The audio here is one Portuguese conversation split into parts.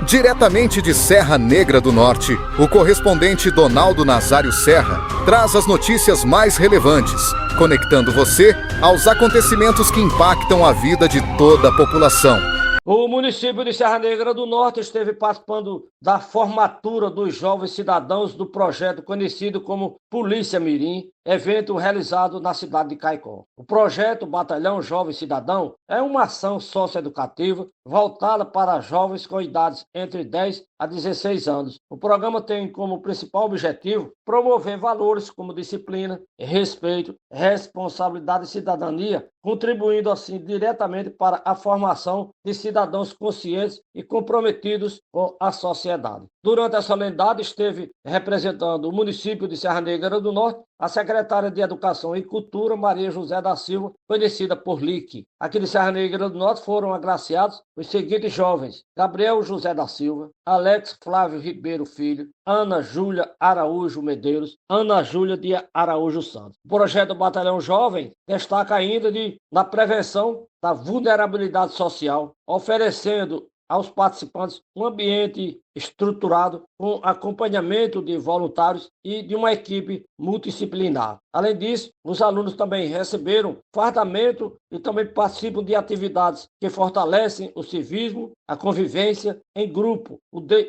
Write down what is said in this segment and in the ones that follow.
Diretamente de Serra Negra do Norte, o correspondente Donaldo Nazário Serra traz as notícias mais relevantes, conectando você aos acontecimentos que impactam a vida de toda a população. O município de Serra Negra do Norte esteve participando da formatura dos jovens cidadãos do projeto conhecido como Polícia Mirim, evento realizado na cidade de Caicó. O projeto Batalhão Jovem Cidadão é uma ação socioeducativa voltada para jovens com idades entre 10 a 16 anos. O programa tem como principal objetivo promover valores como disciplina, respeito, responsabilidade e cidadania, contribuindo assim diretamente para a formação de cidadãos conscientes e comprometidos com a sociedade. Durante a solenidade esteve representando o município de Serra Negra do Norte a secretária de Educação e Cultura, Maria José da Silva, conhecida por Lique. Aqui de Serra Negra do Norte foram agraciados os seguintes jovens: Gabriel José da Silva, Alex Flávio Ribeiro Filho, Ana Júlia Araújo Medeiros, Ana Júlia de Araújo Santos. O projeto Batalhão Jovem destaca ainda na prevenção da vulnerabilidade social, oferecendo aos participantes um ambiente estruturado com acompanhamento de voluntários e de uma equipe multidisciplinar. Além disso, os alunos também receberam fardamento e também participam de atividades que fortalecem o civismo, a convivência em grupo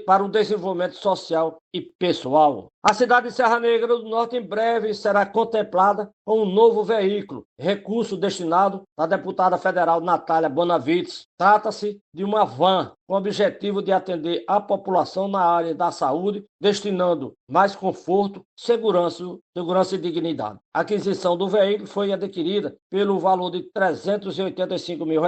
para o desenvolvimento social e pessoal. A cidade de Serra Negra do Norte em breve será contemplada com um novo veículo, recurso destinado à deputada federal Natália Bonavides. Trata-se de uma van com o objetivo de atender a população na área da saúde, destinando mais conforto, segurança e dignidade. A aquisição do veículo foi adquirida pelo valor de R$ 385 mil,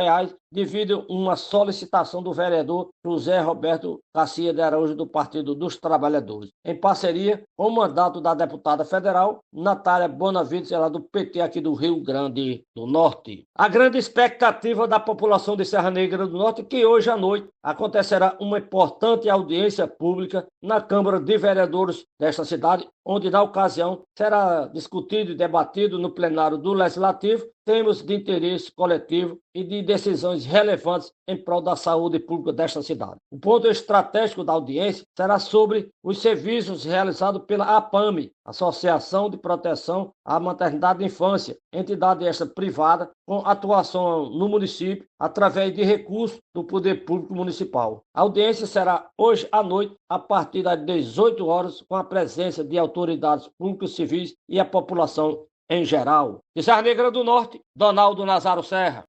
devido a uma solicitação do vereador José Roberto Garcia de Araújo, do Partido dos Trabalhadores, em parceria com o mandato da deputada federal Natália Bonavides, ela do PT aqui do Rio Grande do Norte. A grande expectativa da população de Serra Negra do Norte é que hoje à noite acontecerá uma importante audiência pública na Câmara de Vereadores desta cidade, onde na ocasião será discutido e debatido no plenário do Legislativo temas de interesse coletivo e de decisões relevantes em prol da saúde pública desta cidade. O ponto estratégico da audiência será sobre os serviços realizados pela APAME, Associação de Proteção à Maternidade e Infância, entidade esta privada com atuação no município através de recursos do Poder Público Municipal. A audiência será hoje à noite, a partir das 18 horas, com a presença de autoridades públicas civis e a população em geral. De Serra Negra do Norte, Donaldo Nazário Serra.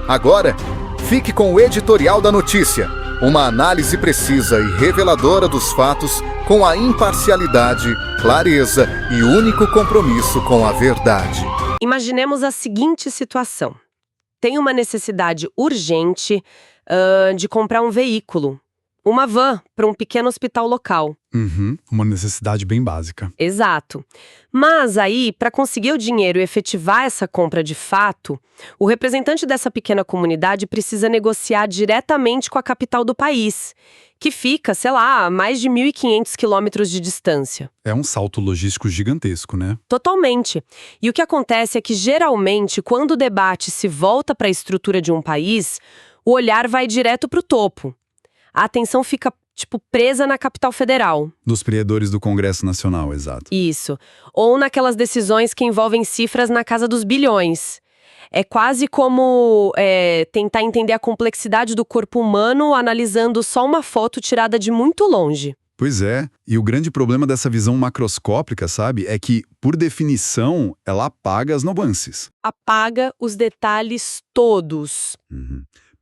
Agora, fique com o editorial da notícia, uma análise precisa e reveladora dos fatos com a imparcialidade, clareza e único compromisso com a verdade. Imaginemos a seguinte situação. Tem uma necessidade urgente de comprar um veículo, uma van para um pequeno hospital local. Uma necessidade bem básica. Exato. Mas aí, para conseguir o dinheiro e efetivar essa compra de fato, o representante dessa pequena comunidade precisa negociar diretamente com a capital do país, que fica, sei lá, a mais de 1.500 quilômetros de distância. É um salto logístico gigantesco, né? Totalmente. E o que acontece é que, geralmente, quando o debate se volta para a estrutura de um país, o olhar vai direto para o topo. A atenção fica, presa na capital federal. Dos vereadores do Congresso Nacional, exato. Isso. Ou naquelas decisões que envolvem cifras na casa dos bilhões. É quase como tentar entender a complexidade do corpo humano analisando só uma foto tirada de muito longe. Pois é, e o grande problema dessa visão macroscópica, sabe, é que, por definição, ela apaga as nuances. Apaga os detalhes todos.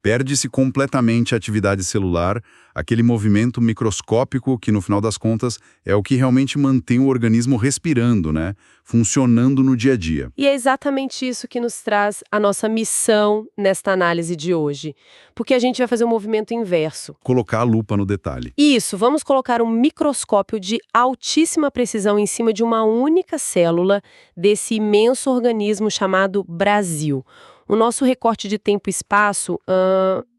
Perde-se completamente a atividade celular, aquele movimento microscópico que, no final das contas, é o que realmente mantém o organismo respirando, né? Funcionando no dia a dia. E é exatamente isso que nos traz a nossa missão nesta análise de hoje. Porque a gente vai fazer um movimento inverso. Colocar a lupa no detalhe. Isso, vamos colocar um microscópio de altíssima precisão em cima de uma única célula desse imenso organismo chamado Brasil. O nosso recorte de tempo e espaço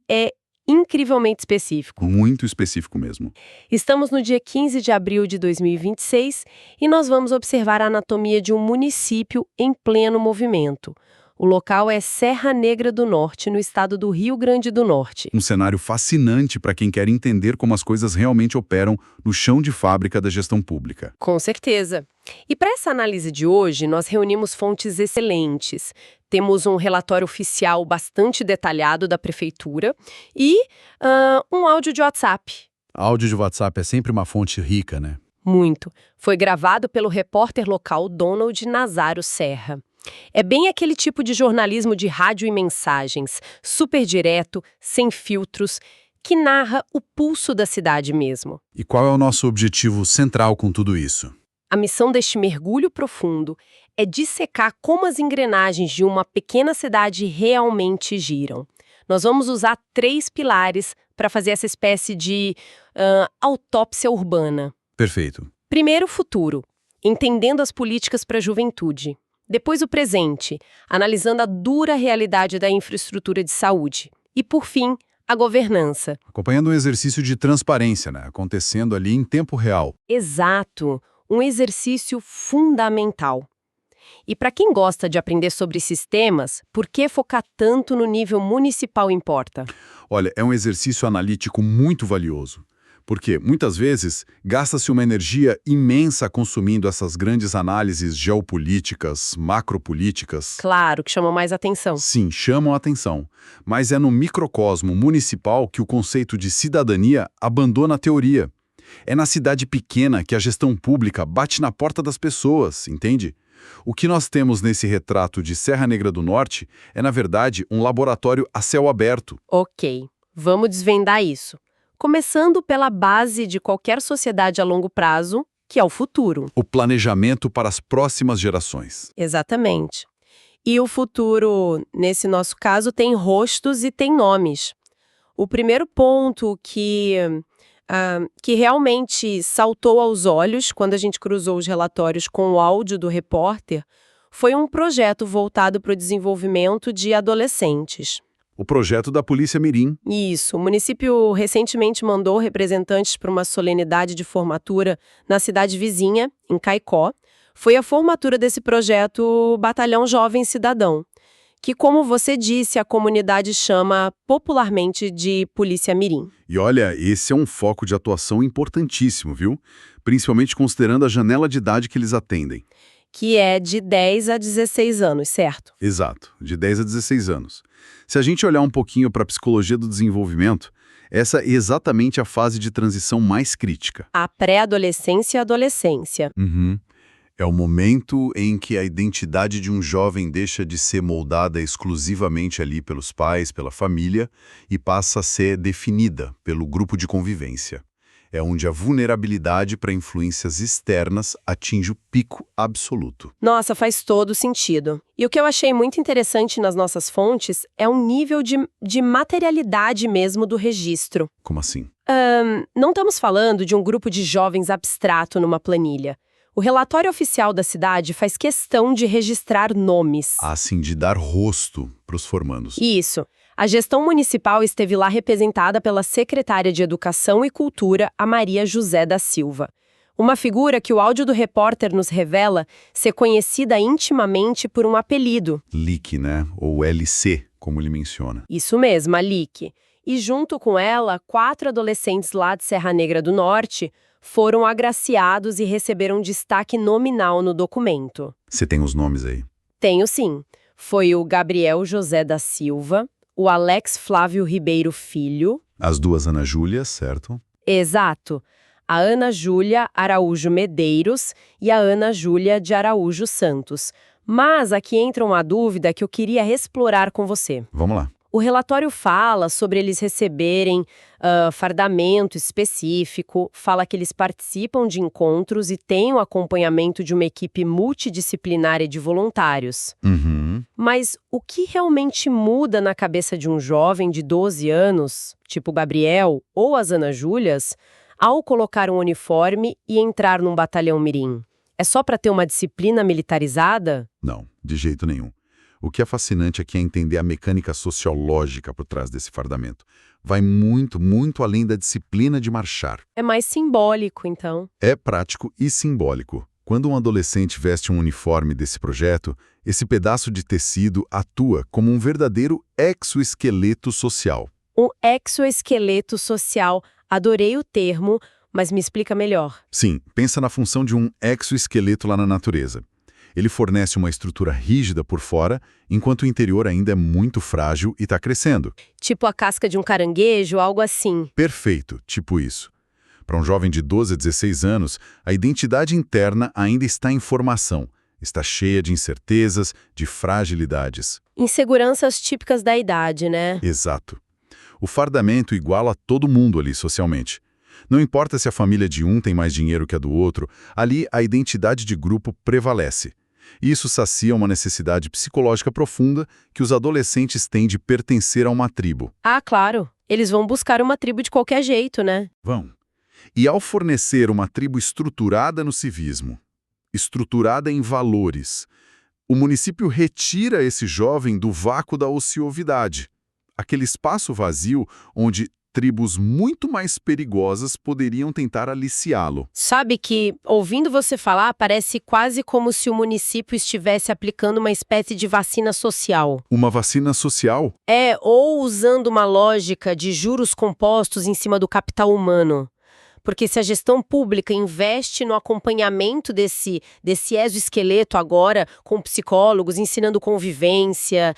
é incrivelmente específico. Muito específico mesmo. Estamos no dia 15 de abril de 2026 e nós vamos observar a anatomia de um município em pleno movimento. O local é Serra Negra do Norte, no estado do Rio Grande do Norte. Um cenário fascinante para quem quer entender como as coisas realmente operam no chão de fábrica da gestão pública. Com certeza. E para essa análise de hoje, nós reunimos fontes excelentes. Temos um relatório oficial bastante detalhado da prefeitura e um áudio de WhatsApp. Áudio de WhatsApp é sempre uma fonte rica, né? Muito. Foi gravado pelo repórter local Donald Nazário Serra. É bem aquele tipo de jornalismo de rádio e mensagens, super direto, sem filtros, que narra o pulso da cidade mesmo. E qual é o nosso objetivo central com tudo isso? A missão deste mergulho profundo é dissecar como as engrenagens de uma pequena cidade realmente giram. Nós vamos usar 3 pilares para fazer essa espécie de autópsia urbana. Perfeito. Primeiro, o futuro, entendendo as políticas para a juventude. Depois, o presente, analisando a dura realidade da infraestrutura de saúde. E, por fim, a governança. Acompanhando um exercício de transparência, né? Acontecendo ali em tempo real. Exato, um exercício fundamental. E para quem gosta de aprender sobre sistemas, por que focar tanto no nível municipal importa? Olha, é um exercício analítico muito valioso. Porque, muitas vezes, gasta-se uma energia imensa consumindo essas grandes análises geopolíticas, macropolíticas. Claro, que chamam mais atenção. Sim, chamam a atenção. Mas é no microcosmo municipal que o conceito de cidadania abandona a teoria. É na cidade pequena que a gestão pública bate na porta das pessoas, entende? O que nós temos nesse retrato de Serra Negra do Norte é, na verdade, um laboratório a céu aberto. Ok, vamos desvendar isso. Começando pela base de qualquer sociedade a longo prazo, que é o futuro. O planejamento para as próximas gerações. Exatamente. E o futuro, nesse nosso caso, tem rostos e tem nomes. O primeiro ponto que realmente saltou aos olhos quando a gente cruzou os relatórios com o áudio do repórter foi um projeto voltado para o desenvolvimento de adolescentes. O projeto da Polícia Mirim. Isso. O município recentemente mandou representantes para uma solenidade de formatura na cidade vizinha, em Caicó. Foi a formatura desse projeto Batalhão Jovem Cidadão, que, como você disse, a comunidade chama popularmente de Polícia Mirim. E olha, esse é um foco de atuação importantíssimo, viu? Principalmente considerando a janela de idade que eles atendem. Que é de 10 a 16 anos, certo? Exato, de 10 a 16 anos. Se a gente olhar um pouquinho para a psicologia do desenvolvimento, essa é exatamente a fase de transição mais crítica. A pré-adolescência e adolescência. É o momento em que a identidade de um jovem deixa de ser moldada exclusivamente ali pelos pais, pela família, e passa a ser definida pelo grupo de convivência. É onde a vulnerabilidade para influências externas atinge o pico absoluto. Nossa, faz todo sentido. E o que eu achei muito interessante nas nossas fontes é um nível de materialidade mesmo do registro. Como assim? Não estamos falando de um grupo de jovens abstrato numa planilha. O relatório oficial da cidade faz questão de registrar nomes. Assim, de dar rosto para os formandos. Isso. A gestão municipal esteve lá representada pela secretária de Educação e Cultura, a Maria José da Silva. Uma figura que o áudio do repórter nos revela ser conhecida intimamente por um apelido. LIC, né? Ou LC, como ele menciona. Isso mesmo, a LIC. E junto com ela, 4 adolescentes lá de Serra Negra do Norte foram agraciados e receberam destaque nominal no documento. Você tem os nomes aí? Tenho sim. Foi o Gabriel José da Silva, o Alex Flávio Ribeiro Filho. As 2 Ana Júlias, certo? Exato. A Ana Júlia Araújo Medeiros e a Ana Júlia de Araújo Santos. Mas aqui entra uma dúvida que eu queria explorar com você. Vamos lá. O relatório fala sobre eles receberem fardamento específico, fala que eles participam de encontros e têm o acompanhamento de uma equipe multidisciplinar e de voluntários. Mas o que realmente muda na cabeça de um jovem de 12 anos, tipo o Gabriel ou as Ana Júlias, ao colocar um uniforme e entrar num batalhão mirim? É só para ter uma disciplina militarizada? Não, de jeito nenhum. O que é fascinante aqui é entender a mecânica sociológica por trás desse fardamento. Vai muito, muito além da disciplina de marchar. É mais simbólico, então. É prático e simbólico. Quando um adolescente veste um uniforme desse projeto, esse pedaço de tecido atua como um verdadeiro exoesqueleto social. Um exoesqueleto social. Adorei o termo, mas me explica melhor. Sim, pensa na função de um exoesqueleto lá na natureza. Ele fornece uma estrutura rígida por fora, enquanto o interior ainda é muito frágil e está crescendo. Tipo a casca de um caranguejo, algo assim. Perfeito, tipo isso. Para um jovem de 12 a 16 anos, a identidade interna ainda está em formação. Está cheia de incertezas, de fragilidades. Inseguranças típicas da idade, né? Exato. O fardamento iguala todo mundo ali socialmente. Não importa se a família de um tem mais dinheiro que a do outro, ali a identidade de grupo prevalece. Isso sacia uma necessidade psicológica profunda que os adolescentes têm de pertencer a uma tribo. Ah, claro. Eles vão buscar uma tribo de qualquer jeito, né? Vão. E ao fornecer uma tribo estruturada no civismo, estruturada em valores, o município retira esse jovem do vácuo da ociosidade, aquele espaço vazio onde tribos muito mais perigosas poderiam tentar aliciá-lo. Sabe que, ouvindo você falar, parece quase como se o município estivesse aplicando uma espécie de vacina social. Uma vacina social? Ou usando uma lógica de juros compostos em cima do capital humano. Porque se a gestão pública investe no acompanhamento desse exoesqueleto agora, com psicólogos, ensinando convivência,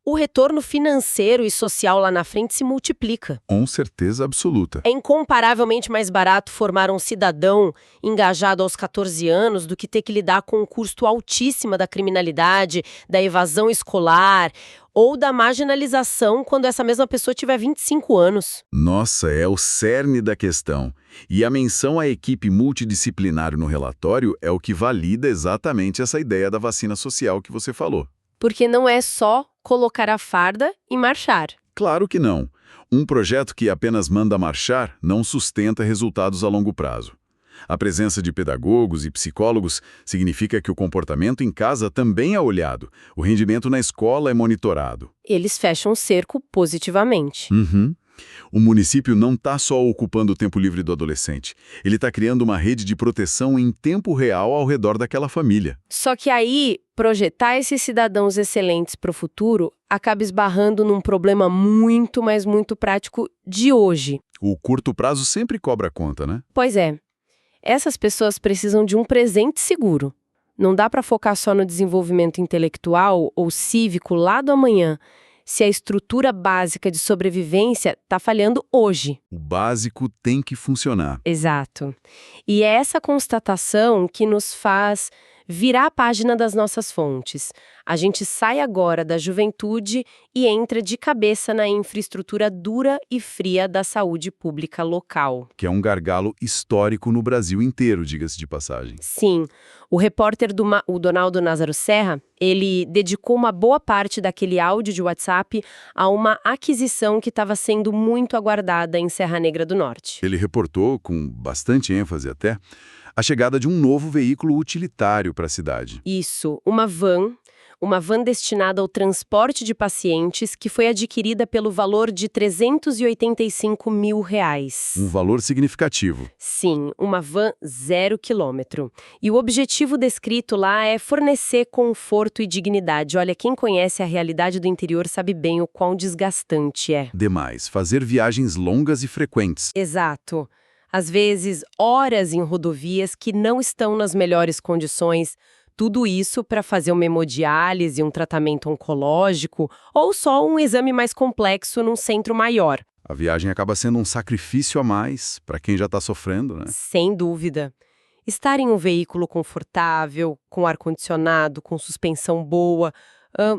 o retorno financeiro e social lá na frente se multiplica. Com certeza absoluta. É incomparavelmente mais barato formar um cidadão engajado aos 14 anos do que ter que lidar com o custo altíssimo da criminalidade, da evasão escolar ou da marginalização quando essa mesma pessoa tiver 25 anos. Nossa, é o cerne da questão. E a menção à equipe multidisciplinar no relatório é o que valida exatamente essa ideia da vacina social que você falou. Porque não é só colocar a farda e marchar. Claro que não. Um projeto que apenas manda marchar não sustenta resultados a longo prazo. A presença de pedagogos e psicólogos significa que o comportamento em casa também é olhado, o rendimento na escola é monitorado. Eles fecham o cerco positivamente. O município não está só ocupando o tempo livre do adolescente. Ele está criando uma rede de proteção em tempo real ao redor daquela família. Só que aí, projetar esses cidadãos excelentes para o futuro acaba esbarrando num problema muito, mas muito prático de hoje. O curto prazo sempre cobra conta, né? Pois é. Essas pessoas precisam de um presente seguro. Não dá para focar só no desenvolvimento intelectual ou cívico lá do amanhã, se a estrutura básica de sobrevivência está falhando hoje. O básico tem que funcionar. Exato. E é essa constatação que nos faz virar a página das nossas fontes. A gente sai agora da juventude e entra de cabeça na infraestrutura dura e fria da saúde pública local. Que é um gargalo histórico no Brasil inteiro, diga-se de passagem. Sim. O repórter o Donaldo Názaro Serra, ele dedicou uma boa parte daquele áudio de WhatsApp a uma aquisição que estava sendo muito aguardada em Serra Negra do Norte. Ele reportou, com bastante ênfase até, a chegada de um novo veículo utilitário para a cidade. Isso, uma van destinada ao transporte de pacientes que foi adquirida pelo valor de R$385 mil. Um valor significativo. Sim, uma van 0 quilômetro. E o objetivo descrito lá é fornecer conforto e dignidade. Olha, quem conhece a realidade do interior sabe bem o quão desgastante é. Demais, fazer viagens longas e frequentes. Exato. Às vezes, horas em rodovias que não estão nas melhores condições. Tudo isso para fazer uma hemodiálise, um tratamento oncológico ou só um exame mais complexo num centro maior. A viagem acaba sendo um sacrifício a mais para quem já está sofrendo, né? Sem dúvida. Estar em um veículo confortável, com ar-condicionado, com suspensão boa,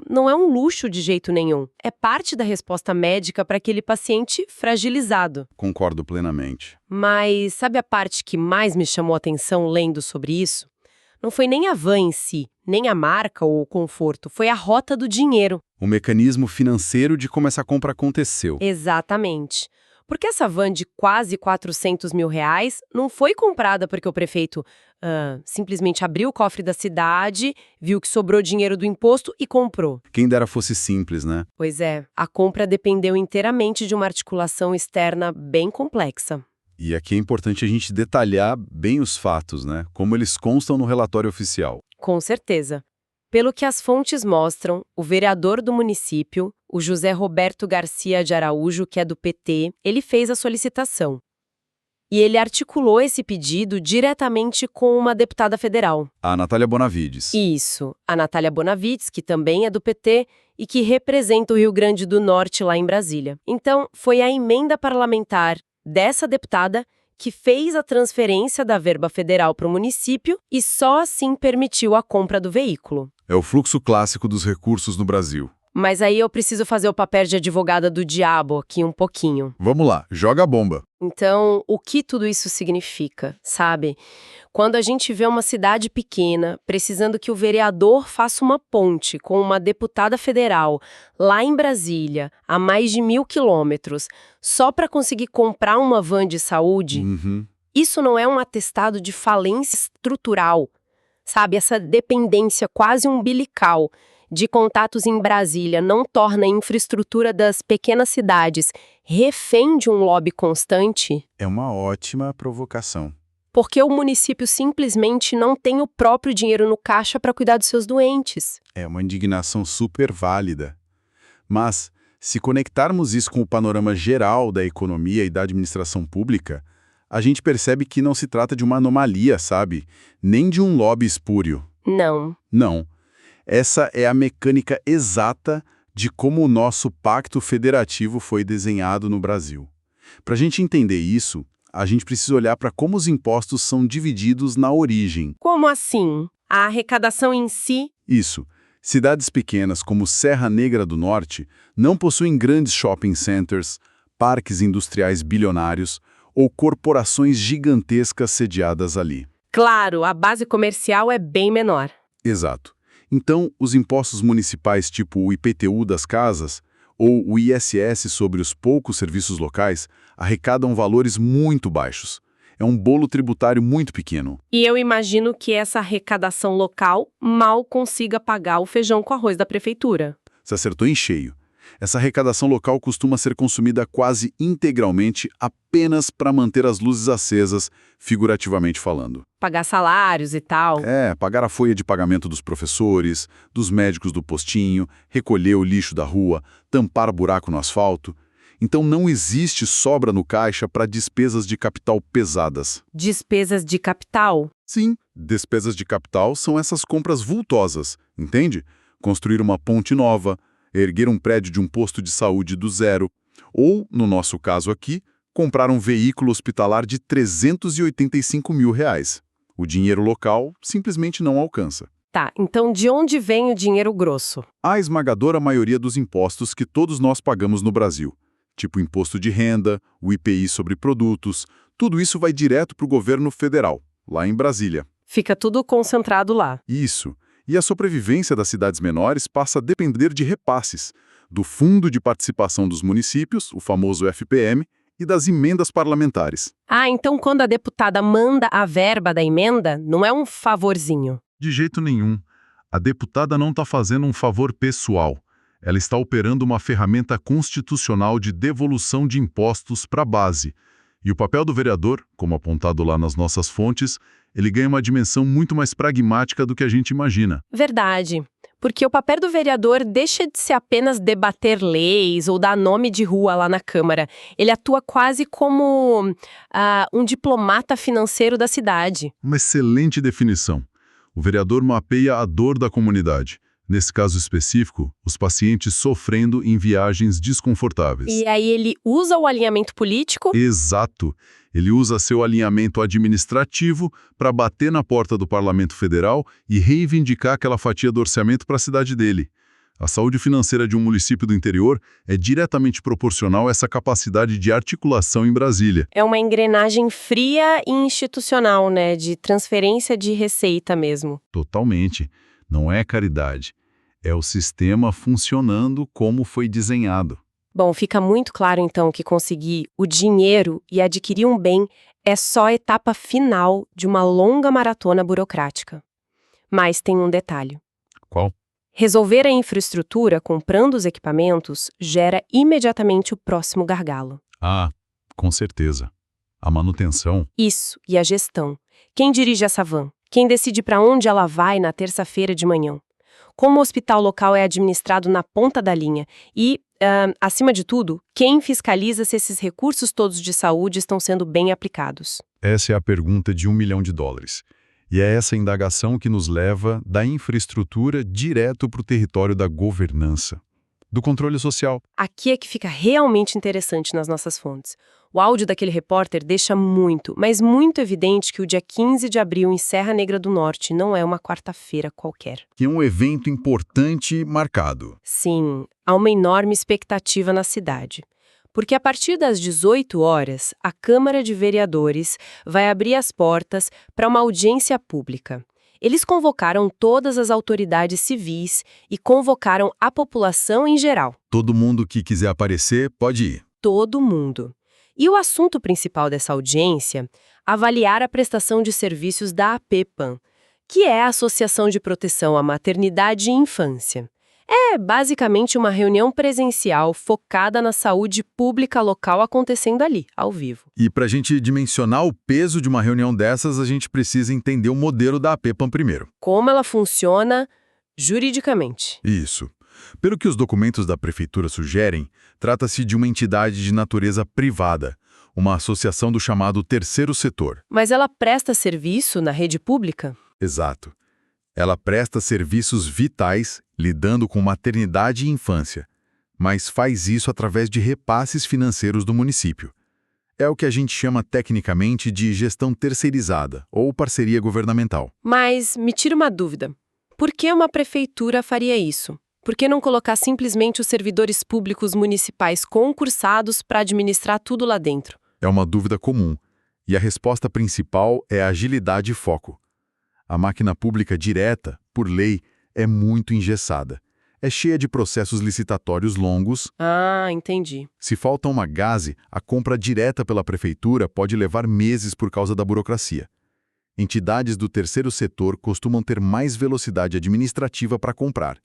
não é um luxo de jeito nenhum. É parte da resposta médica para aquele paciente fragilizado. Concordo plenamente. Mas sabe a parte que mais me chamou a atenção lendo sobre isso? Não foi nem a van em si, nem a marca ou o conforto, foi a rota do dinheiro. O mecanismo financeiro de como essa compra aconteceu. Exatamente. Porque essa van de quase R$400 mil não foi comprada porque o prefeito simplesmente abriu o cofre da cidade, viu que sobrou dinheiro do imposto e comprou. Quem dera fosse simples, né? Pois é, a compra dependeu inteiramente de uma articulação externa bem complexa. E aqui é importante a gente detalhar bem os fatos, né? Como eles constam no relatório oficial. Com certeza. Pelo que as fontes mostram, o vereador do município, o José Roberto Garcia de Araújo, que é do PT, ele fez a solicitação. E ele articulou esse pedido diretamente com uma deputada federal. A Natália Bonavides. Isso, a Natália Bonavides, que também é do PT e que representa o Rio Grande do Norte lá em Brasília. Então, foi a emenda parlamentar dessa deputada que fez a transferência da verba federal para o município e só assim permitiu a compra do veículo. É o fluxo clássico dos recursos no Brasil. Mas aí eu preciso fazer o papel de advogada do diabo aqui um pouquinho. Vamos lá, joga a bomba. Então, o que tudo isso significa, sabe? Quando a gente vê uma cidade pequena precisando que o vereador faça uma ponte com uma deputada federal lá em Brasília, a mais de 1.000 quilômetros, só para conseguir comprar uma van de saúde, isso não é um atestado de falência estrutural, sabe? Essa dependência quase umbilical de contatos em Brasília não torna a infraestrutura das pequenas cidades refém de um lobby constante? É uma ótima provocação. Porque o município simplesmente não tem o próprio dinheiro no caixa para cuidar dos seus doentes. É uma indignação super válida. Mas, se conectarmos isso com o panorama geral da economia e da administração pública, a gente percebe que não se trata de uma anomalia, sabe? Nem de um lobby espúrio. Não. Não. Essa é a mecânica exata de como o nosso pacto federativo foi desenhado no Brasil. Para a gente entender isso, a gente precisa olhar para como os impostos são divididos na origem. Como assim? A arrecadação em si? Isso. Cidades pequenas como Serra Negra do Norte não possuem grandes shopping centers, parques industriais bilionários ou corporações gigantescas sediadas ali. Claro, a base comercial é bem menor. Exato. Então, os impostos municipais tipo o IPTU das casas ou o ISS sobre os poucos serviços locais arrecadam valores muito baixos. É um bolo tributário muito pequeno. E eu imagino que essa arrecadação local mal consiga pagar o feijão com arroz da prefeitura. Você acertou em cheio. Essa arrecadação local costuma ser consumida quase integralmente apenas para manter as luzes acesas, figurativamente falando. Pagar salários e tal. Pagar a folha de pagamento dos professores, dos médicos do postinho, recolher o lixo da rua, tampar buraco no asfalto. Então não existe sobra no caixa para despesas de capital pesadas. Despesas de capital? Sim, despesas de capital são essas compras vultosas, entende? Construir uma ponte nova, erguer um prédio de um posto de saúde do zero, ou, no nosso caso aqui, comprar um veículo hospitalar de R$385 mil. O dinheiro local simplesmente não alcança. Tá, então de onde vem o dinheiro grosso? A esmagadora maioria dos impostos que todos nós pagamos no Brasil, tipo imposto de renda, o IPI sobre produtos, tudo isso vai direto para o governo federal, lá em Brasília. Fica tudo concentrado lá. Isso. E a sobrevivência das cidades menores passa a depender de repasses, do Fundo de Participação dos Municípios, o famoso FPM, e das emendas parlamentares. Ah, então quando a deputada manda a verba da emenda, não é um favorzinho. De jeito nenhum. A deputada não está fazendo um favor pessoal. Ela está operando uma ferramenta constitucional de devolução de impostos para a base. E o papel do vereador, como apontado lá nas nossas fontes, ele ganha uma dimensão muito mais pragmática do que a gente imagina. Verdade. Porque o papel do vereador deixa de ser apenas debater leis ou dar nome de rua lá na Câmara. Ele atua quase como um diplomata financeiro da cidade. Uma excelente definição. O vereador mapeia a dor da comunidade. Nesse caso específico, os pacientes sofrendo em viagens desconfortáveis. E aí ele usa o alinhamento político? Exato. Ele usa seu alinhamento administrativo para bater na porta do Parlamento Federal e reivindicar aquela fatia do orçamento para a cidade dele. A saúde financeira de um município do interior é diretamente proporcional a essa capacidade de articulação em Brasília. É uma engrenagem fria e institucional, né? De transferência de receita mesmo. Totalmente. Não é caridade. É o sistema funcionando como foi desenhado. Bom, fica muito claro então que conseguir o dinheiro e adquirir um bem é só a etapa final de uma longa maratona burocrática. Mas tem um detalhe. Qual? Resolver a infraestrutura comprando os equipamentos gera imediatamente o próximo gargalo. Ah, com certeza. A manutenção? Isso, e a gestão. Quem dirige essa van? Quem decide para onde ela vai na terça-feira de manhã? Como o hospital local é administrado na ponta da linha? E, acima de tudo, quem fiscaliza se esses recursos todos de saúde estão sendo bem aplicados? Essa é a pergunta de $1 milhão. E é essa indagação que nos leva da infraestrutura direto para o território da governança, do controle social. Aqui é que fica realmente interessante nas nossas fontes. O áudio daquele repórter deixa muito, mas muito evidente que o dia 15 de abril em Serra Negra do Norte não é uma quarta-feira qualquer. Que é um evento importante marcado. Sim, há uma enorme expectativa na cidade. Porque a partir das 18 horas, a Câmara de Vereadores vai abrir as portas para uma audiência pública. Eles convocaram todas as autoridades civis e convocaram a população em geral. Todo mundo que quiser aparecer pode ir. Todo mundo. E o assunto principal dessa audiência, avaliar a prestação de serviços da APPAN, que é a Associação de Proteção à Maternidade e Infância. É basicamente uma reunião presencial focada na saúde pública local acontecendo ali, ao vivo. E para a gente dimensionar o peso de uma reunião dessas, a gente precisa entender o modelo da APPAN primeiro. Como ela funciona juridicamente. Isso. Pelo que os documentos da prefeitura sugerem, trata-se de uma entidade de natureza privada, uma associação do chamado terceiro setor. Mas ela presta serviço na rede pública? Exato. Ela presta serviços vitais, lidando com maternidade e infância, mas faz isso através de repasses financeiros do município. É o que a gente chama tecnicamente de gestão terceirizada ou parceria governamental. Mas me tira uma dúvida. Por que uma prefeitura faria isso? Por que não colocar simplesmente os servidores públicos municipais concursados para administrar tudo lá dentro? É uma dúvida comum, e a resposta principal é agilidade e foco. A máquina pública direta, por lei, é muito engessada. É cheia de processos licitatórios longos. Ah, entendi. Se falta uma gase, a compra direta pela prefeitura pode levar meses por causa da burocracia. Entidades do terceiro setor costumam ter mais velocidade administrativa para comprar.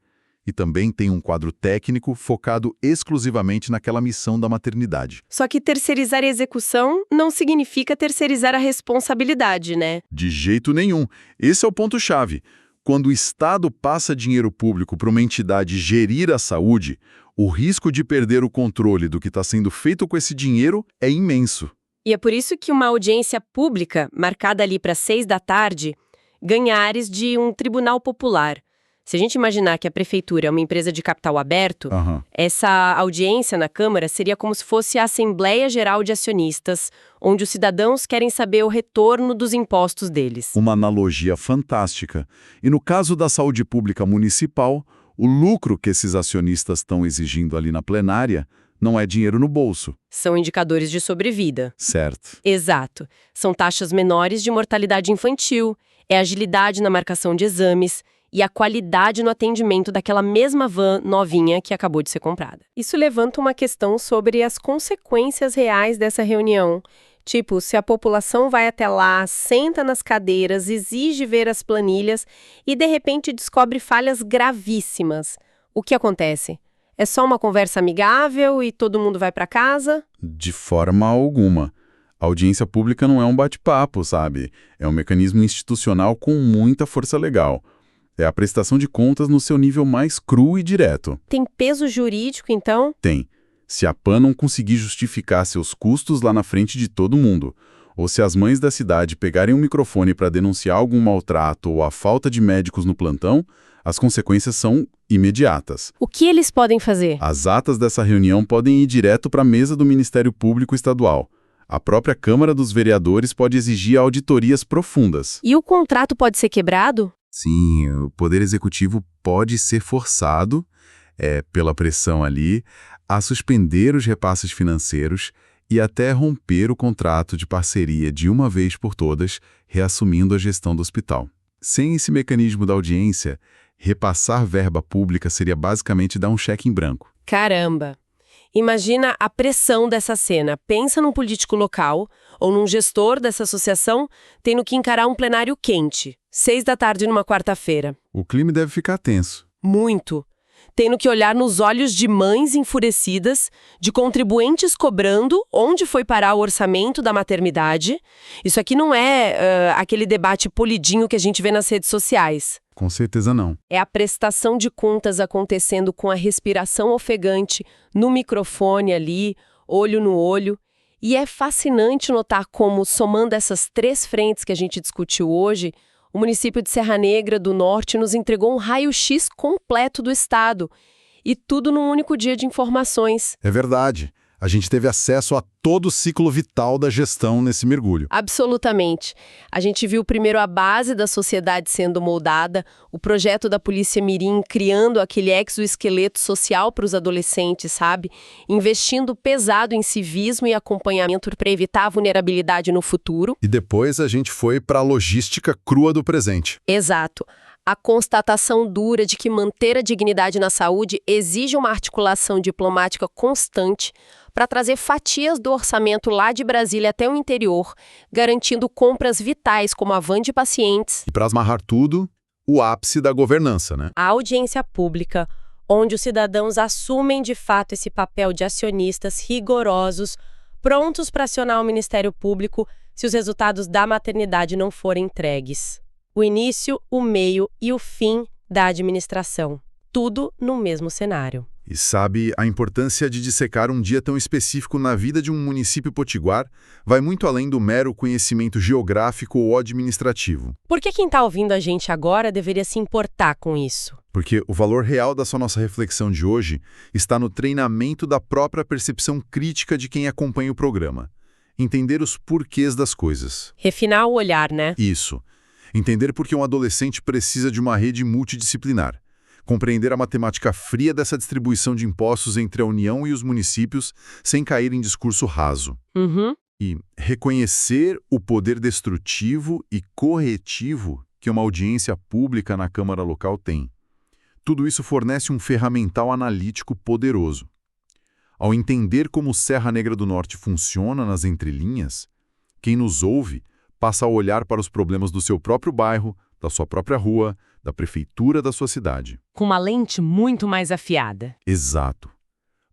E também tem um quadro técnico focado exclusivamente naquela missão da maternidade. Só que terceirizar a execução não significa terceirizar a responsabilidade, né? De jeito nenhum. Esse é o ponto-chave. Quando o Estado passa dinheiro público para uma entidade gerir a saúde, o risco de perder o controle do que está sendo feito com esse dinheiro é imenso. E é por isso que uma audiência pública, marcada ali para 6 da tarde, ganha ares de um tribunal popular. Se a gente imaginar que a prefeitura é uma empresa de capital aberto, essa audiência na Câmara seria como se fosse a Assembleia Geral de Acionistas, onde os cidadãos querem saber o retorno dos impostos deles. Uma analogia fantástica. E no caso da saúde pública municipal, o lucro que esses acionistas estão exigindo ali na plenária não é dinheiro no bolso. São indicadores de sobrevida. Certo. Exato. São taxas menores de mortalidade infantil, é agilidade na marcação de exames e a qualidade no atendimento daquela mesma van novinha que acabou de ser comprada. Isso levanta uma questão sobre as consequências reais dessa reunião. Tipo, se a população vai até lá, senta nas cadeiras, exige ver as planilhas e, de repente, descobre falhas gravíssimas. O que acontece? É só uma conversa amigável e todo mundo vai para casa? De forma alguma. A audiência pública não é um bate-papo, sabe? É um mecanismo institucional com muita força legal. É a prestação de contas no seu nível mais cru e direto. Tem peso jurídico, então? Tem. Se a PAN não conseguir justificar seus custos lá na frente de todo mundo, ou se as mães da cidade pegarem um microfone para denunciar algum maltrato ou a falta de médicos no plantão, as consequências são imediatas. O que eles podem fazer? As atas dessa reunião podem ir direto para a mesa do Ministério Público Estadual. A própria Câmara dos Vereadores pode exigir auditorias profundas. E o contrato pode ser quebrado? Sim, o Poder Executivo pode ser forçado, pela pressão ali, a suspender os repasses financeiros e até romper o contrato de parceria de uma vez por todas, reassumindo a gestão do hospital. Sem esse mecanismo da audiência, repassar verba pública seria basicamente dar um cheque em branco. Caramba! Imagina a pressão dessa cena. Pensa num político local ou num gestor dessa associação tendo que encarar um plenário quente, 6 da tarde numa quarta-feira. O clima deve ficar tenso. Muito. tendo que olhar nos olhos de mães enfurecidas, de contribuintes cobrando onde foi parar o orçamento da maternidade. Isso aqui não é aquele debate polidinho que a gente vê nas redes sociais. Com certeza não. É a prestação de contas acontecendo com a respiração ofegante no microfone ali, olho no olho. E é fascinante notar como, somando essas 3 frentes que a gente discutiu hoje, o município de Serra Negra do Norte nos entregou um raio-x completo do estado. E tudo num único dia de informações. É verdade. A gente teve acesso a todo o ciclo vital da gestão nesse mergulho. Absolutamente. A gente viu primeiro a base da sociedade sendo moldada, o projeto da Polícia Mirim criando aquele exoesqueleto social para os adolescentes, sabe? Investindo pesado em civismo e acompanhamento para evitar a vulnerabilidade no futuro. E depois a gente foi para a logística crua do presente. Exato. A constatação dura de que manter a dignidade na saúde exige uma articulação diplomática constante para trazer fatias do orçamento lá de Brasília até o interior, garantindo compras vitais como a van de pacientes. E para amarrar tudo, o ápice da governança, né? A audiência pública, onde os cidadãos assumem de fato esse papel de acionistas rigorosos, prontos para acionar o Ministério Público se os resultados da maternidade não forem entregues. O início, o meio e o fim da administração. Tudo no mesmo cenário. E sabe, a importância de dissecar um dia tão específico na vida de um município potiguar vai muito além do mero conhecimento geográfico ou administrativo. Por que quem está ouvindo a gente agora deveria se importar com isso? Porque o valor real dessa nossa reflexão de hoje está no treinamento da própria percepção crítica de quem acompanha o programa. Entender os porquês das coisas. Refinar o olhar, né? Isso. Entender por que um adolescente precisa de uma rede multidisciplinar. Compreender a matemática fria dessa distribuição de impostos entre a União e os municípios sem cair em discurso raso. E reconhecer o poder destrutivo e corretivo que uma audiência pública na Câmara Local tem. Tudo isso fornece um ferramental analítico poderoso. Ao entender como Serra Negra do Norte funciona nas entrelinhas, quem nos ouve passa a olhar para os problemas do seu próprio bairro, da sua própria rua, da prefeitura da sua cidade. Com uma lente muito mais afiada. Exato.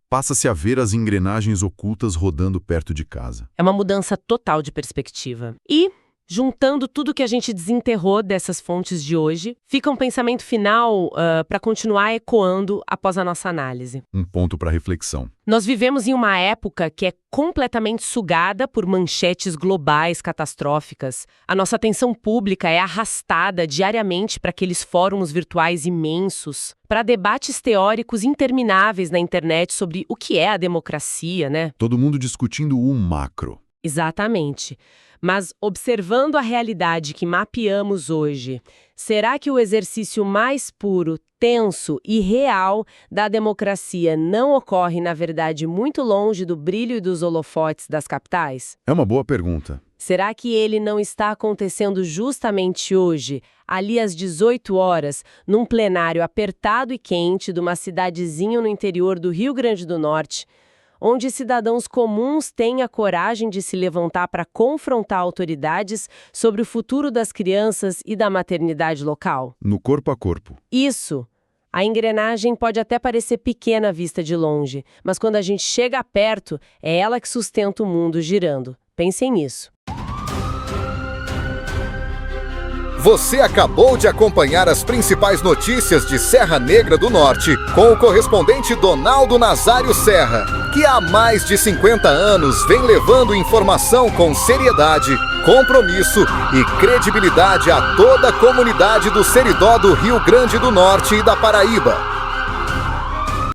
Passa-se a ver as engrenagens ocultas rodando perto de casa. É uma mudança total de perspectiva. E, juntando tudo que a gente desenterrou dessas fontes de hoje, fica um pensamento final para continuar ecoando após a nossa análise. Um ponto para reflexão. Nós vivemos em uma época que é completamente sugada por manchetes globais catastróficas. A nossa atenção pública é arrastada diariamente para aqueles fóruns virtuais imensos, para debates teóricos intermináveis na internet sobre o que é a democracia, né? Todo mundo discutindo o macro. Exatamente. Mas, observando a realidade que mapeamos hoje, será que o exercício mais puro, tenso e real da democracia não ocorre, na verdade, muito longe do brilho e dos holofotes das capitais? É uma boa pergunta. Será que ele não está acontecendo justamente hoje, ali às 18 horas, num plenário apertado e quente de uma cidadezinha no interior do Rio Grande do Norte, onde cidadãos comuns têm a coragem de se levantar para confrontar autoridades sobre o futuro das crianças e da maternidade local? No corpo a corpo. Isso. A engrenagem pode até parecer pequena à vista de longe, mas quando a gente chega perto, é ela que sustenta o mundo girando. Pensem nisso. Você acabou de acompanhar as principais notícias de Serra Negra do Norte com o correspondente Donaldo Nazário Serra, que há mais de 50 anos vem levando informação com seriedade, compromisso e credibilidade a toda a comunidade do Seridó do Rio Grande do Norte e da Paraíba.